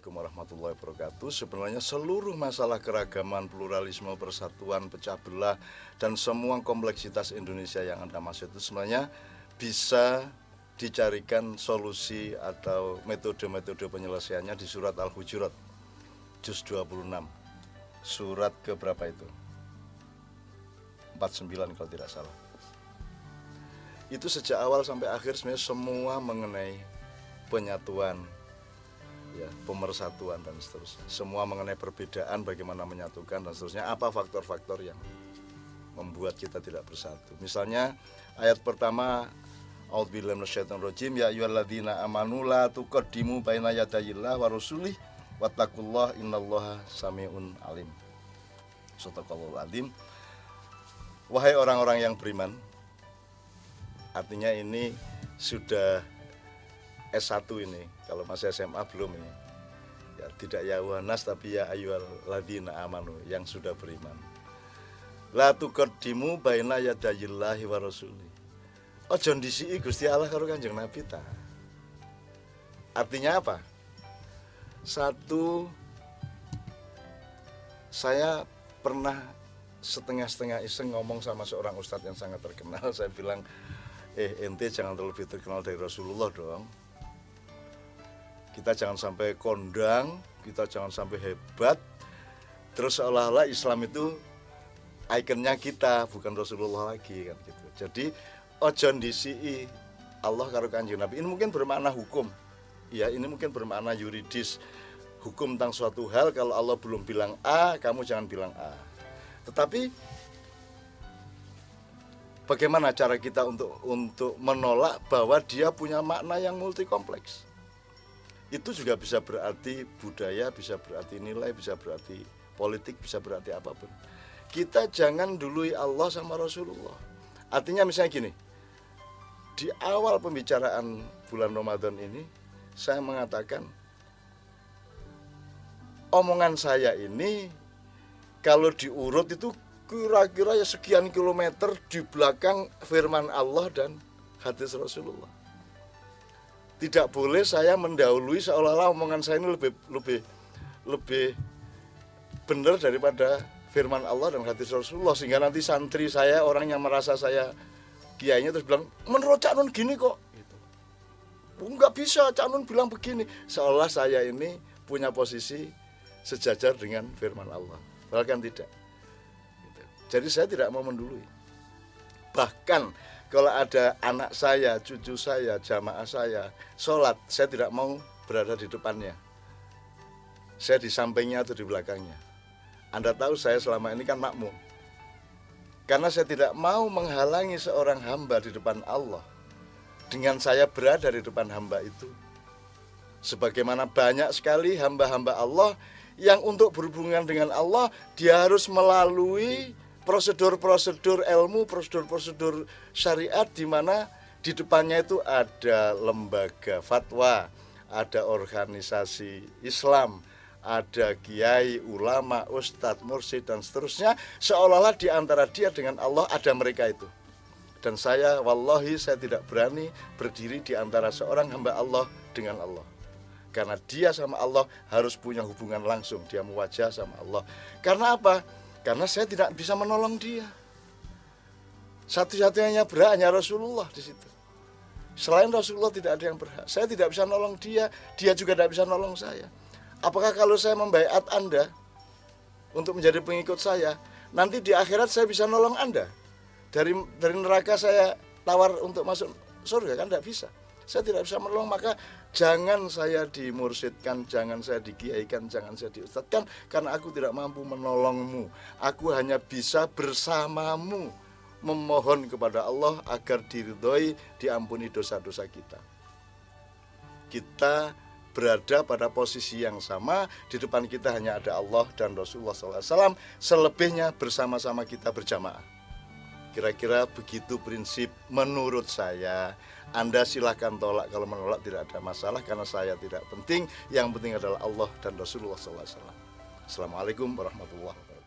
Assalamualaikum warahmatullahi wabarakatuh. Sebenarnya seluruh masalah keragaman, pluralisme, persatuan, pecah belah, dan semua kompleksitas Indonesia yang Anda maksud itu sebenarnya bisa dicarikan solusi atau metode-metode penyelesaiannya di surat Al-Hujurat, juz 26. Surat ke berapa itu? 49 kalau tidak salah. Itu sejak awal sampai akhir sebenarnya semua mengenai penyatuan, ya, pemersatuan dan seterusnya. Semua mengenai perbedaan, bagaimana menyatukan dan seterusnya. Apa faktor-faktor yang membuat kita tidak bersatu? Misalnya ayat pertama, A'udzubillahi minasyaitonirrajim, ya ayyuhalladzina amanu la tuqaddimu baina yadayillah wa rasulih wattaqullaha innallaha samiun alim. Shadaqallahul azim. Wahai orang-orang yang beriman, artinya ini sudah S1 ini, kalau masih SMA belum ini. Ya, tidak ya wanas tapi ya ayyuhal ladzina amanu, yang sudah beriman. La tuqaddimu baina yadayillahi wa rasuli. Ojo ndisiki Gusti Allah karo Kanjeng Nabi ta. Artinya apa? Satu, saya pernah setengah-setengah iseng ngomong sama seorang ustadz yang sangat terkenal. Saya bilang, ente jangan terlalu terkenal dari Rasulullah dong. Kita jangan sampai kondang, kita jangan sampai hebat. Terus seolah-olah Islam itu ikonnya kita, bukan Rasulullah lagi kan gitu. Jadi ojo ndisiki Allah karo Kanjeng Nabi. Ini mungkin bermakna hukum. Ya, ini mungkin bermakna yuridis. Hukum tentang suatu hal, kalau Allah belum bilang A, kamu jangan bilang A. Tetapi bagaimana cara kita untuk menolak bahwa dia punya makna yang multi kompleks? Itu juga bisa berarti budaya, bisa berarti nilai, bisa berarti politik, bisa berarti apapun. Kita jangan dului Allah sama Rasulullah. Artinya misalnya gini, di awal pembicaraan bulan Ramadan ini, saya mengatakan, omongan saya ini kalau diurut itu kira-kira ya sekian kilometer di belakang firman Allah dan hadis Rasulullah. Tidak boleh saya mendahului seolah-olah omongan saya ini lebih benar daripada firman Allah dan hadis Rasulullah, sehingga nanti santri saya, orang yang merasa saya kiainya terus bilang, menurut Cak Nun gini kok gitu. Enggak bisa, Cak Nun bilang begini, seolah saya ini punya posisi sejajar dengan firman Allah. Padahal kan tidak gitu. Jadi saya tidak mau mendului. Bahkan kalau ada anak saya, cucu saya, jamaah saya sholat, saya tidak mau berada di depannya. Saya di sampingnya atau di belakangnya. Anda tahu saya selama ini kan makmum. Karena saya tidak mau menghalangi seorang hamba di depan Allah dengan saya berada di depan hamba itu. Sebagaimana banyak sekali hamba-hamba Allah yang untuk berhubungan dengan Allah, dia harus melalui prosedur-prosedur ilmu, prosedur-prosedur syariat, di mana di depannya itu ada lembaga fatwa, ada organisasi Islam, ada kiai, ulama, ustadz, mursyid, dan seterusnya. Seolah-olah di antara dia dengan Allah ada mereka itu. Dan saya, wallahi saya tidak berani berdiri di antara seorang hamba Allah dengan Allah. Karena dia sama Allah harus punya hubungan langsung, dia mewajah sama Allah. Karena apa? Karena saya tidak bisa menolong dia. Satu-satunya berhak hanya Rasulullah di situ. Selain Rasulullah tidak ada yang berhak. Saya tidak bisa nolong dia, dia juga tidak bisa nolong saya. Apakah kalau saya membaiat Anda untuk menjadi pengikut saya, nanti di akhirat saya bisa nolong Anda? Dari neraka saya tawar untuk masuk surga, kan tidak bisa. Saya tidak bisa menolong, maka jangan saya dimursyidkan, jangan saya dikiaikan, jangan saya diustadkan, karena aku tidak mampu menolongmu. Aku hanya bisa bersamamu memohon kepada Allah agar diridhoi, diampuni dosa-dosa kita. Kita berada pada posisi yang sama, di depan kita hanya ada Allah dan Rasulullah SAW, selebihnya bersama-sama kita berjamaah. Kira-kira begitu prinsip menurut saya. Anda silahkan tolak, kalau menolak tidak ada masalah, karena saya tidak penting. Yang penting adalah Allah dan Rasulullah SAW. Assalamualaikum warahmatullahi wabarakatuh.